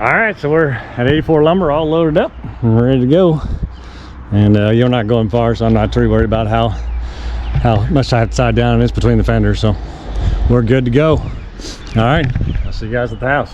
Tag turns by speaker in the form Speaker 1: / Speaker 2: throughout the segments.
Speaker 1: All right, so we're at 84 lumber, all loaded up and ready to go. And you're not going far, so I'm not too worried about how much side down it is between the fenders. So we're good to go. All right, I'll see you guys at the house.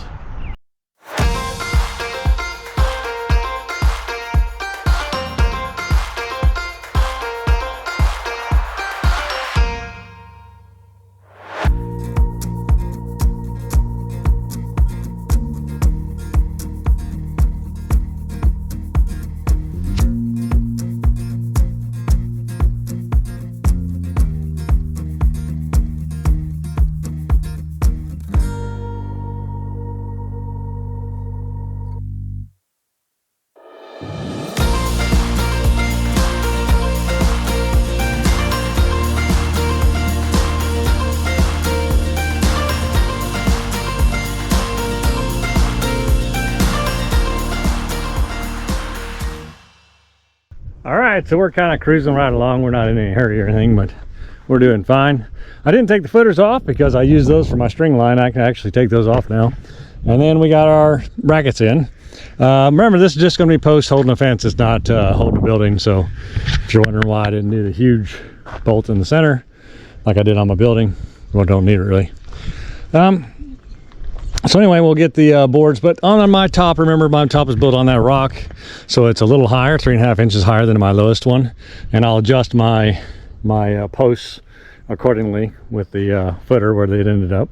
Speaker 1: All right, so we're kind of cruising right along. We're not in any hurry or anything, but we're doing fine. I didn't take the footers off because I use those for my string line. I can actually take those off now. And then we got our brackets in. Remember, this is just going to be posts holding a fence. It's not holding a building. So if you're wondering why I didn't do the huge bolt in the center like I did on my building, well, don't need it really. So anyway, we'll get the boards, but on my top, remember my top is built on that rock, so it's a little higher, 3.5 inches higher than my lowest one, and I'll adjust my posts accordingly with the footer where they ended up.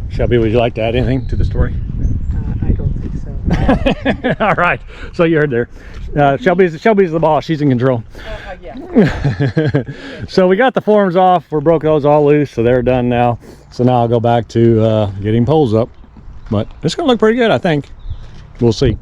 Speaker 1: Shelby, would you like to add anything to the story?
Speaker 2: I don't think so.
Speaker 1: All right, so you heard there. Shelby's the boss. She's in control.
Speaker 2: Yeah.
Speaker 1: So we got the forms off. We broke those all loose, so they're done now. So now I'll go back to getting poles up. But it's gonna look pretty good, I think. We'll see.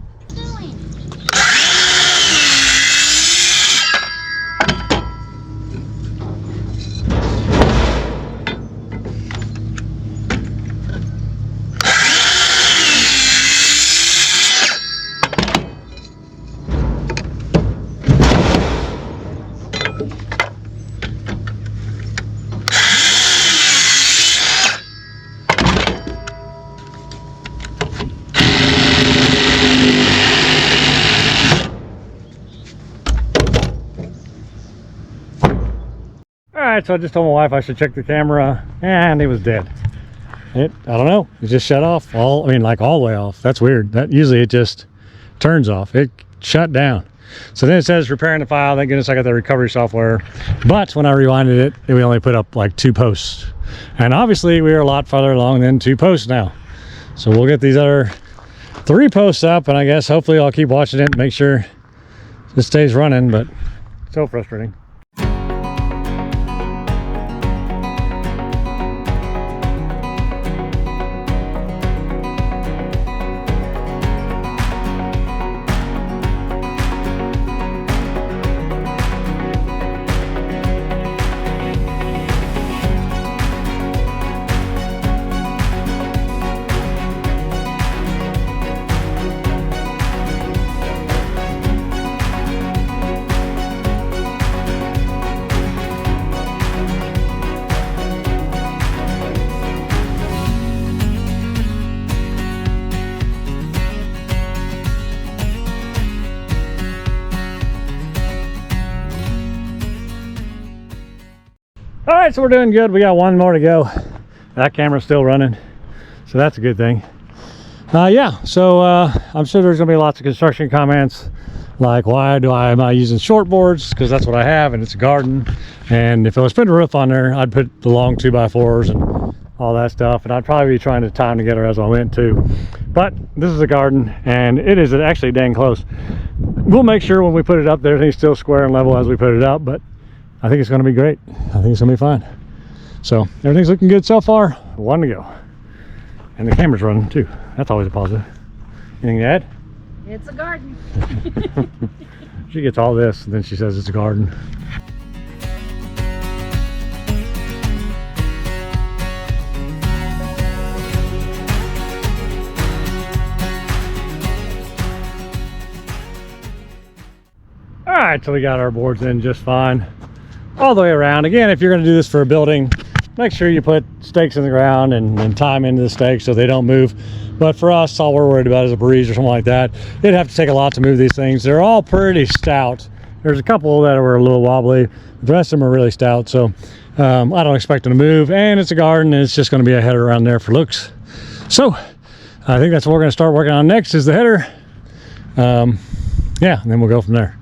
Speaker 1: Alright, so I just told my wife I should check the camera, and it was dead. I don't know, it just shut off, all the way off. That's weird. That usually it just turns off. It shut down. So then it says repairing the file. Thank goodness I got the recovery software. But when I rewinded it, we only put up like 2 posts. And obviously we are a lot farther along than 2 posts now. So we'll get these other 3 posts up, and I guess hopefully I'll keep watching it and make sure it stays running, but so frustrating. All right, so we're doing good. We got one more to go. That camera's still running, so that's a good thing. Yeah, so I'm sure there's gonna be lots of construction comments like, why am I using short boards? Because that's what I have, and it's a garden. And if I was putting a roof on there, I'd put the long 2x4s and all that stuff, and I'd probably be trying to tie them together as I went too. But this is a garden, and it is actually dang close. We'll make sure when we put it up there, everything's still square and level as we put it up, but I think it's going to be great. I think it's going to be fine. So everything's looking good so far. One to go. And the camera's running too. That's always a positive. Anything to add?
Speaker 2: It's a garden.
Speaker 1: She gets all this, and then she says it's a garden. All right, so we got our boards in just fine all the way around. Again, if you're going to do this for a building, make sure you put stakes in the ground and tie them into the stakes so they don't move. But for us, all we're worried about is a breeze or something like that. It'd have to take a lot to move these things. They're all pretty stout. There's a couple that were a little wobbly. The rest of them are really stout, so I don't expect them to move. And it's a garden, and it's just going to be a header around there for looks. So I think that's what we're going to start working on next is the header. Yeah, and then we'll go from there.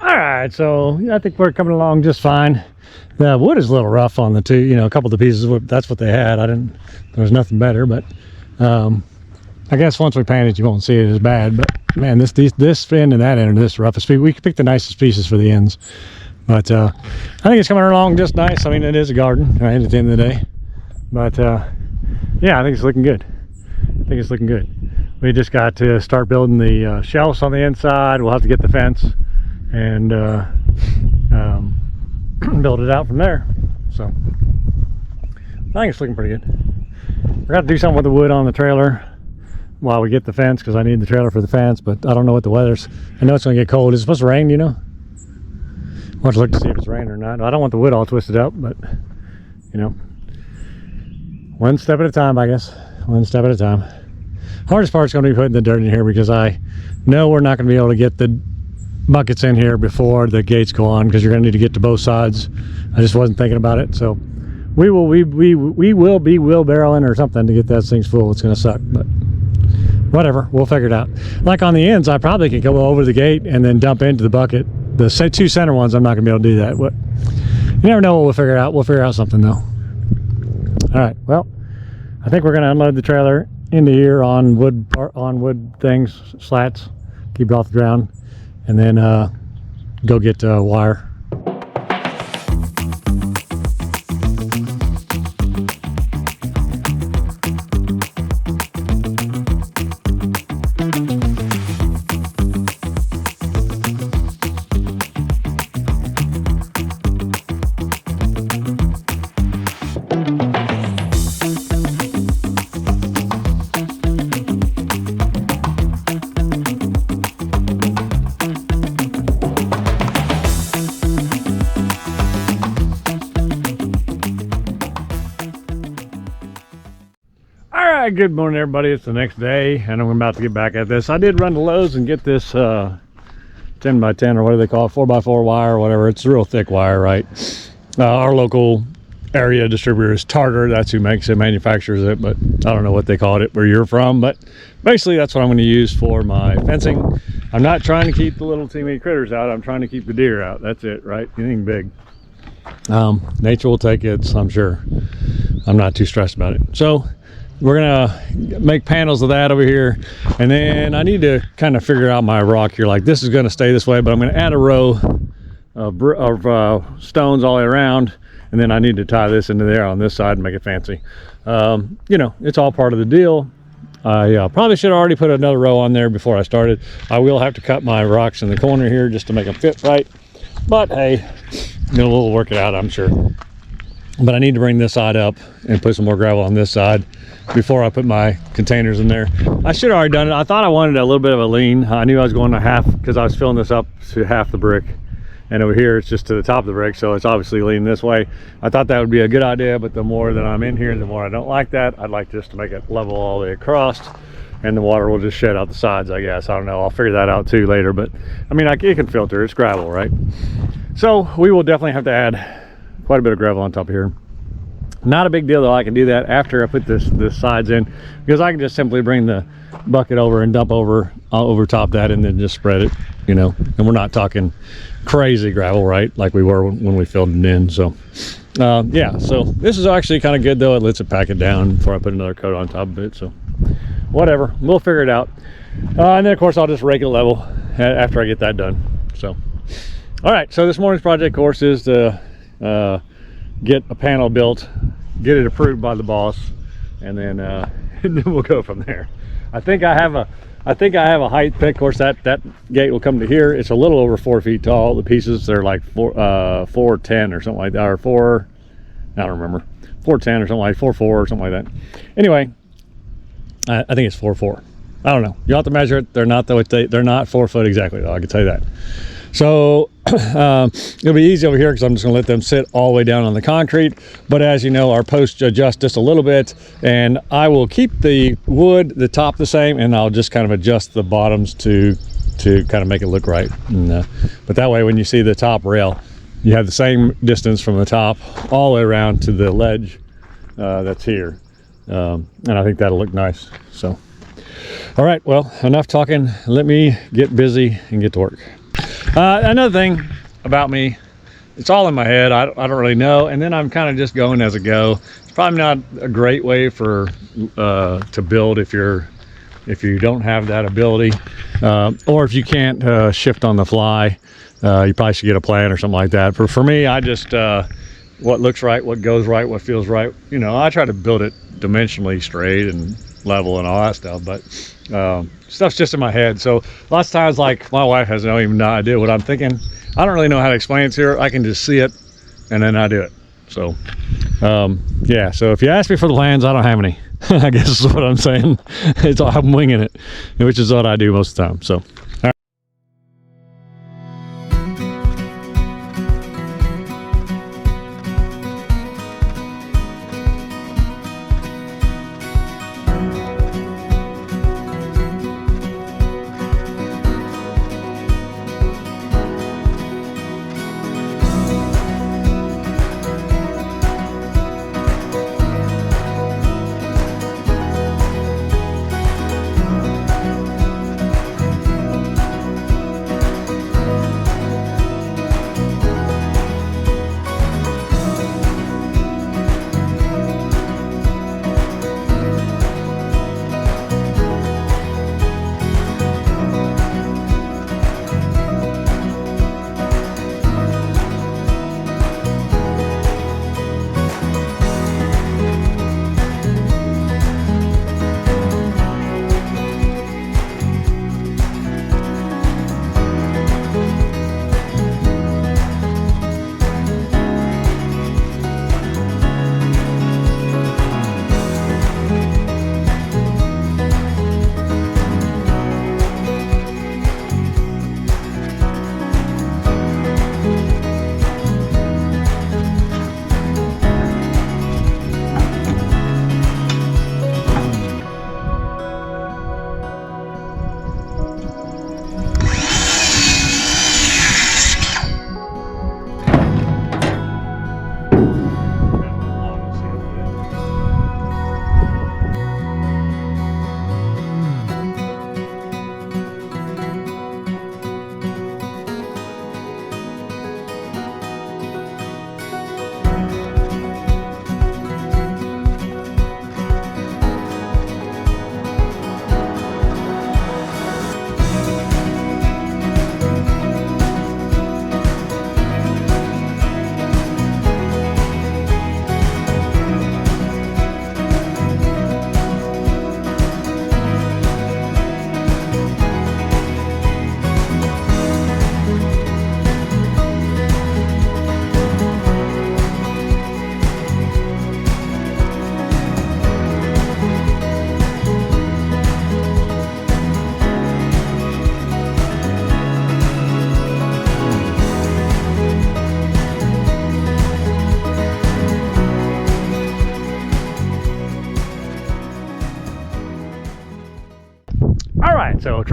Speaker 1: All right, so I think we're coming along just fine. The wood is a little rough on the two, you know, a couple of the pieces of wood. That's what they had. There was nothing better, but I guess once we paint it, you won't see it as bad. But man, this end and that end are this roughest piece. We could pick the nicest pieces for the ends, but I think it's coming along just nice. I mean, it is a garden, right, at the end of the day. But yeah, I think it's looking good. We just got to start building the shelves on the inside. We'll have to get the fence and build it out from there. So I think it's looking pretty good. We're gonna do something with the wood on the trailer while we get the fence, because I need the trailer for the fence, but I don't know what the weather's. I know it's gonna get cold. Is it supposed to rain, you know? I'll have to look to see if it's raining or not. I don't want the wood all twisted up, but you know, one step at a time, I guess. One step at a time. Hardest part's gonna be putting the dirt in here, because I know we're not gonna be able to get the buckets in here before the gates go on, because you're going to need to get to both sides. I just wasn't thinking about it, so we will be wheelbarrowing or something to get those things full. It's going to suck, but whatever, we'll figure it out. Like on the ends, I probably could go over the gate and then dump into the bucket. The two center ones, I'm not gonna be able to do that. What, you never know what we'll figure out. We'll figure out something though. All right, well, I think we're gonna unload the trailer into here on wood things, slats, keep it off the ground, and then go get wire. Good morning, everybody. It's the next day and I'm about to get back at this. I did run to Lowe's and get this 10 by 10 or what do they call it, 4 by 4 wire or whatever. It's a real thick wire, right? Our local area distributor is Tartar. That's who makes it, manufactures it, but I don't know what they call it where you're from, but basically that's what I'm going to use for my fencing. I'm not trying to keep the little teeny critters out. I'm trying to keep the deer out. That's it, right? Anything big. Nature will take its, I'm sure. I'm not too stressed about it. So we're gonna make panels of that over here, and then I need to kind of figure out my rock here. Like this is gonna stay this way, but I'm gonna add a row of stones all the way around, and then I need to tie this into there on this side and make it fancy. You know, it's all part of the deal. I probably should have already put another row on there before I started. I will have to cut my rocks in the corner here just to make them fit right, but hey, we'll work it out, I'm sure. But I need to bring this side up and put some more gravel on this side before I put my containers in there. I should have already done it. I thought I wanted a little bit of a lean. I knew I was going to half because I was filling this up to half the brick, and over here it's just to the top of the brick, so it's obviously leaning this way. I thought that would be a good idea, but the more that I'm in here, the more I don't like that. I'd like just to make it level all the way across, and the water will just shed out the sides, I guess. I don't know, I'll figure that out too later, but I mean, it can filter, it's gravel, right? So we will definitely have to add quite a bit of gravel on top of here. Not a big deal though. I can do that after I put this sides in, because I can just simply bring the bucket over and dump over top that and then just spread it, you know. And we're not talking crazy gravel, right, like we were when we filled it in. So yeah, so this is actually kind of good though. It lets it pack it down before I put another coat on top of it. So whatever, we'll figure it out. And then of course I'll just rake it level after I get that done. So all right, so this morning's project course is to get a panel built, get it approved by the boss, and then and then we'll go from there. I think I have a height pick. Of course, that gate will come to here. It's a little over 4 feet tall. The pieces, they're like 410 or something like that, or 4, I don't remember, 410 or something like 4.4 or something like that. Anyway, I think it's 4.4. I don't know. You'll have to measure it. They're not 4 foot exactly though, I can tell you that. So it'll be easy over here because I'm just going to let them sit all the way down on the concrete. But as you know, our posts adjust just a little bit, and I will keep the wood, the top the same, and I'll just kind of adjust the bottoms to kind of make it look right. And, but that way when you see the top rail, you have the same distance from the top all the way around to the ledge that's here. And I think that'll look nice. So all right, well, enough talking. Let me get busy and get to work. Another thing about me, it's all in my head. I don't really know, and then I'm kind of just going as I go. It's probably not a great way for to build if you don't have that ability, or if you can't shift on the fly. You probably should get a plan or something like that. For me, I just what looks right, what goes right, what feels right. You know, I try to build it dimensionally straight and level and all that stuff, but stuff's just in my head. So lots of times, like, my wife has no idea what I'm thinking. I don't really know how to explain it to her. I can just see it and then I do it. So yeah, so if you ask me for the plans, I don't have any. I guess is what I'm saying. I'm winging it, which is what I do most of the time. So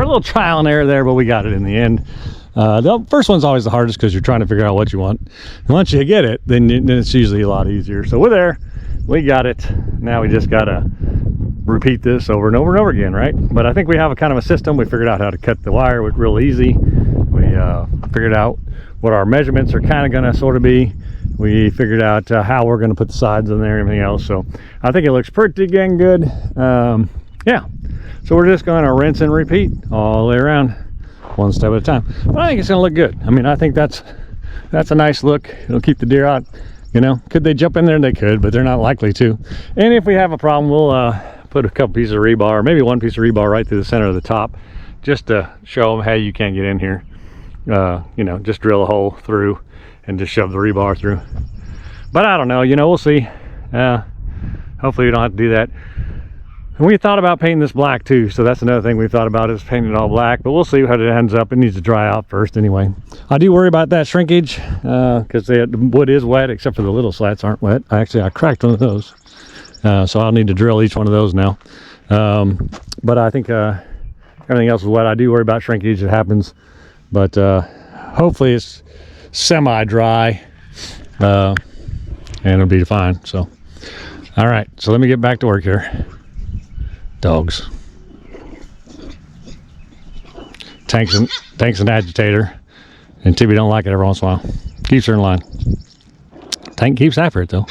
Speaker 1: a little trial and error there, but we got it in the end. The first one's always the hardest because you're trying to figure out what you want. And once you get it, then it's usually a lot easier. So we're there. We got it. Now we just got to repeat this over and over and over again, right? But I think we have a kind of a system. We figured out how to cut the wire real easy. We figured out what our measurements are kind of going to sort of be. We figured out how we're going to put the sides in there and everything else. So I think it looks pretty dang good. Yeah. So we're just going to rinse and repeat all the way around, one step at a time. But I think it's going to look good. I mean, I think that's a nice look. It'll keep the deer out. You know, could they jump in there? They could, but they're not likely to. And if we have a problem, we'll put a couple pieces of rebar, maybe one piece of rebar right through the center of the top, just to show them, hey, you can't get in here. You know, just drill a hole through and just shove the rebar through. But I don't know, you know, we'll see. Hopefully we don't have to do that. And we thought about painting this black too, so that's another thing we thought about, is painting it all black, but we'll see how it ends up. It needs to dry out first anyway. I do worry about that shrinkage because the wood is wet, except for the little slats aren't wet. I cracked one of those, so I'll need to drill each one of those now. But I think everything else is wet. I do worry about shrinkage. It happens, but hopefully it's semi-dry and it'll be fine. So all right, so let me get back to work here. Dogs. Tank's an agitator, and Tibby don't like it every once in a while. Keeps her in line. Tank keeps after it though.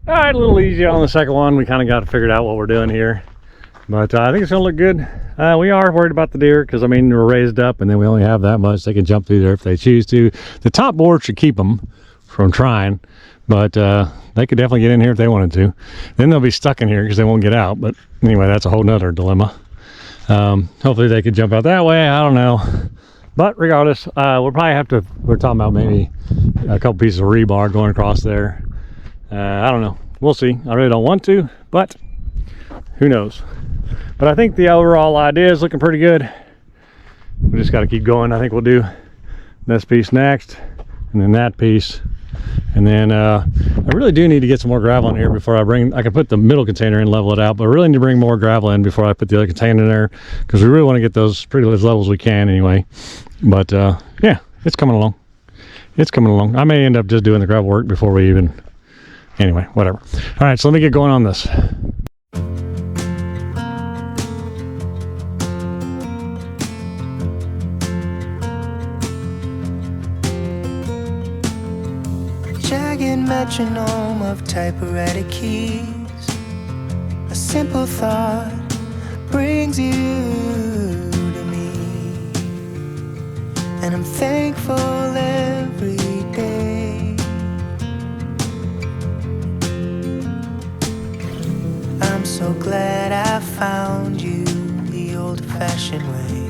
Speaker 1: All right, a little easier on the second one. We kind of got figured out what we're doing here, but I think it's gonna look good. We are worried about the deer because I mean we're raised up and then we only have that much. They can jump through there if they choose to. The top board should keep them from trying, but they could definitely get in here if they wanted to. Then they'll be stuck in here because they won't get out. But anyway, that's a whole nother dilemma. Hopefully they could jump out that way. I don't know, but regardless, we'll probably have to. We're talking about maybe a couple pieces of rebar going across there. I don't know. We'll see. I really don't want to, but who knows. But I think the overall idea is looking pretty good. We just got to keep going. I think we'll do this piece next, and then that piece. And then I really do need to get some more gravel in here before I can put the middle container in, level it out, but I really need to bring more gravel in before I put the other container in there, because we really want to get those pretty as level as we can anyway. But yeah, it's coming along. It's coming along. I may end up just doing the gravel work before we even... Anyway, whatever. All right, so let me get going on this.
Speaker 3: Jagged metronome of typewriter keys. A simple thought brings you to me, and I'm thankful every day. I'm so glad I found you the old-fashioned way.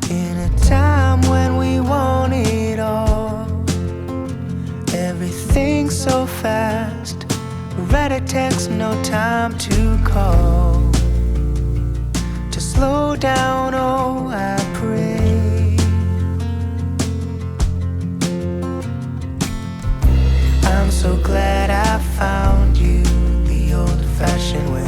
Speaker 3: In a time when we want it all, everything's so fast. Write a text, no time to call. To slow down, oh, I pray. I'm so glad I found you the old-fashioned way.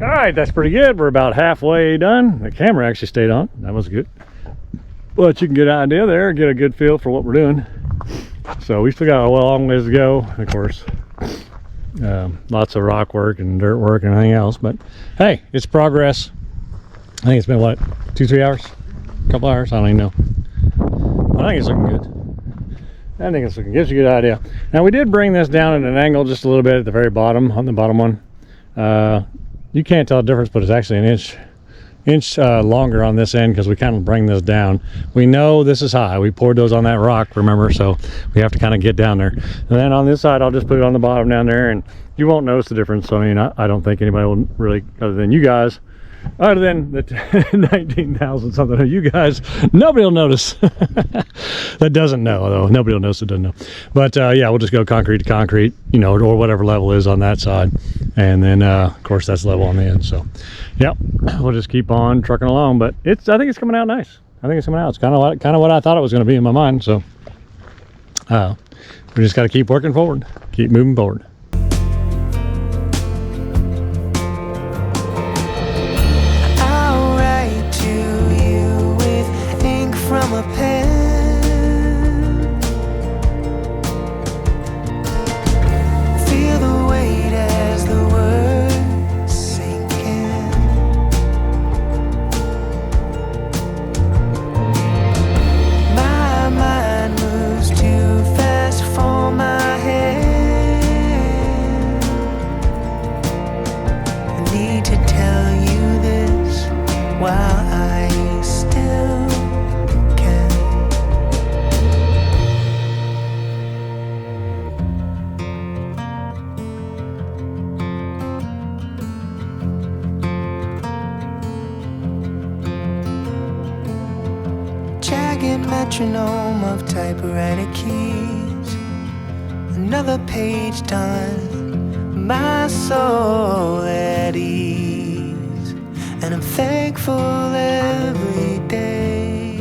Speaker 1: All right, that's pretty good. We're about halfway done. The camera actually stayed on. That was good. But you can get an idea there, get a good feel for what we're doing. So we still got a long ways to go, of course. Lots of rock work and dirt work and everything else. But hey, it's progress. I think it's been what, 2-3 hours? A couple hours? I don't even know. But I think it's looking good. I think it's looking, gives you a good idea. Now we did bring this down at an angle just a little bit at the very bottom, on the bottom one. You can't tell the difference, but it's actually an inch longer on this end because we kind of bring this down. We know this is high. We poured those on that rock, remember? So we have to kind of get down there. And then on this side, I'll just put it on the bottom down there, and you won't notice the difference. So, I mean, I don't think anybody will really, other than you guys, other than the 19,000 something of you guys, nobody will notice. That doesn't know, though. Nobody will notice it doesn't know. But yeah, we'll just go concrete to concrete, you know, or whatever level is on that side. And then, of course, that's level on the end. So, yeah, we'll just keep on trucking along. But I think it's coming out nice. I think it's coming out. It's kind of what I thought it was going to be in my mind. So, we just got to keep working forward, keep moving forward.
Speaker 3: A pen, feel the weight as the words sink in. My mind moves too fast for my head. I need to tell you this while I still metronome of typewriter keys, another page done, my soul at ease, and I'm thankful every day.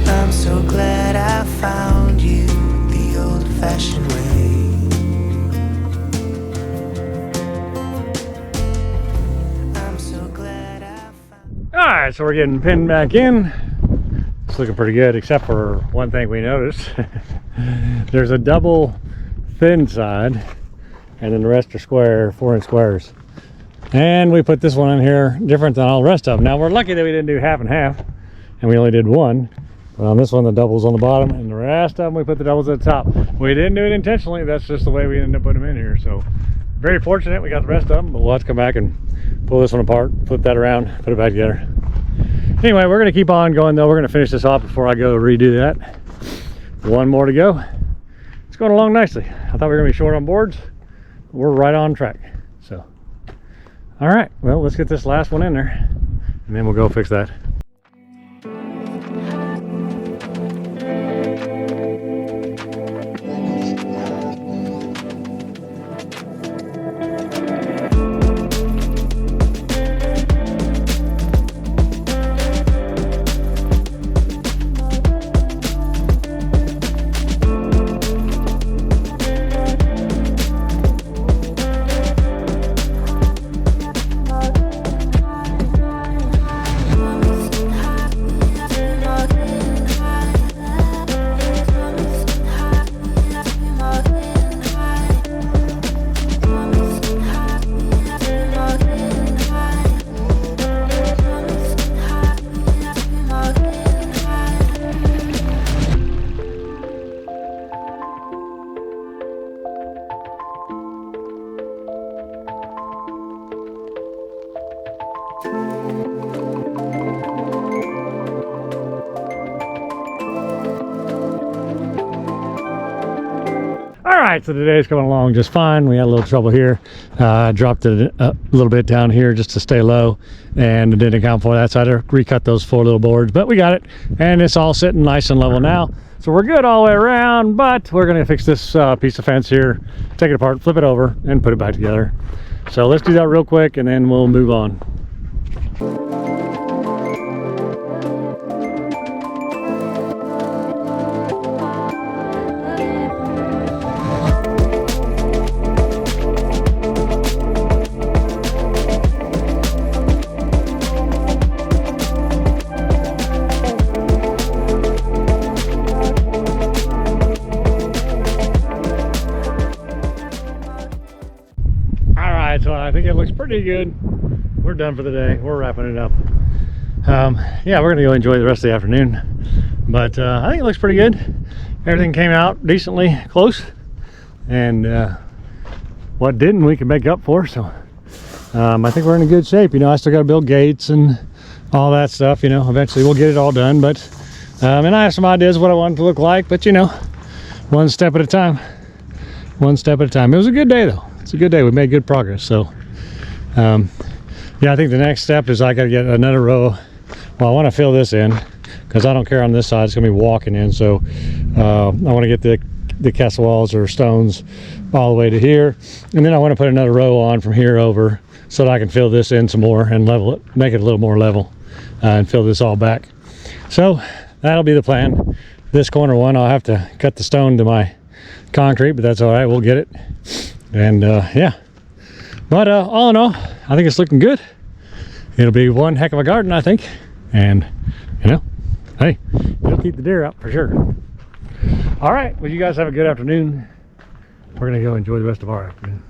Speaker 3: I'm so glad I found you the old-fashioned way.
Speaker 1: Alright, so we're getting pinned back in. It's looking pretty good, except for one thing we noticed. There's a double thin side, and then the rest are square, 4-inch squares. And we put this one in here different than all the rest of them. Now we're lucky that we didn't do half and half, and we only did one. But on this one, the double's on the bottom, and the rest of them, we put the doubles at the top. We didn't do it intentionally. That's just the way we ended up putting them in here. So very fortunate we got the rest of them, but we'll have to come back and pull this one apart, flip that around, put it back together. Anyway, we're going to keep on going, though. We're going to finish this off before I go redo that. One more to go. It's going along nicely. I thought we were going to be short on boards. We're right on track. So, all right. Well, let's get this last one in there, and then we'll go fix that. Alright, so today's coming along just fine. We had a little trouble here. I dropped it a little bit down here just to stay low, and it didn't account for that, so I had to recut those 4 little boards, but we got it, and it's all sitting nice and level now. So we're good all the way around, but we're going to fix this piece of fence here, take it apart, flip it over, and put it back together. So let's do that real quick, and then we'll move on. But I think it looks pretty good. We're done for the day. We're wrapping it up. Yeah, we're gonna go enjoy the rest of the afternoon. But I think it looks pretty good. Everything came out decently close, and what didn't we can make up for. So I think we're in a good shape. You know, I still got to build gates and all that stuff. You know, eventually we'll get it all done. But and I have some ideas what I want it to look like. But you know, one step at a time. One step at a time. It was a good day though. It's a good day. We made good progress. So yeah, I think the next step is I got to get another row. Well, I want to fill this in because I don't care on this side. It's gonna be walking in. So I want to get the castle walls or stones all the way to here, and then I want to put another row on from here over so that I can fill this in some more and level it, make it a little more level, and fill this all back. So that'll be the plan. This corner one, I'll have to cut the stone to my concrete, but that's all right. We'll get it. And yeah, but all in all, I think it's looking good. It'll be one heck of a garden, I think. And you know, hey, it'll keep the deer out for sure. All right, well, you guys have a good afternoon. We're gonna go enjoy the rest of our afternoon.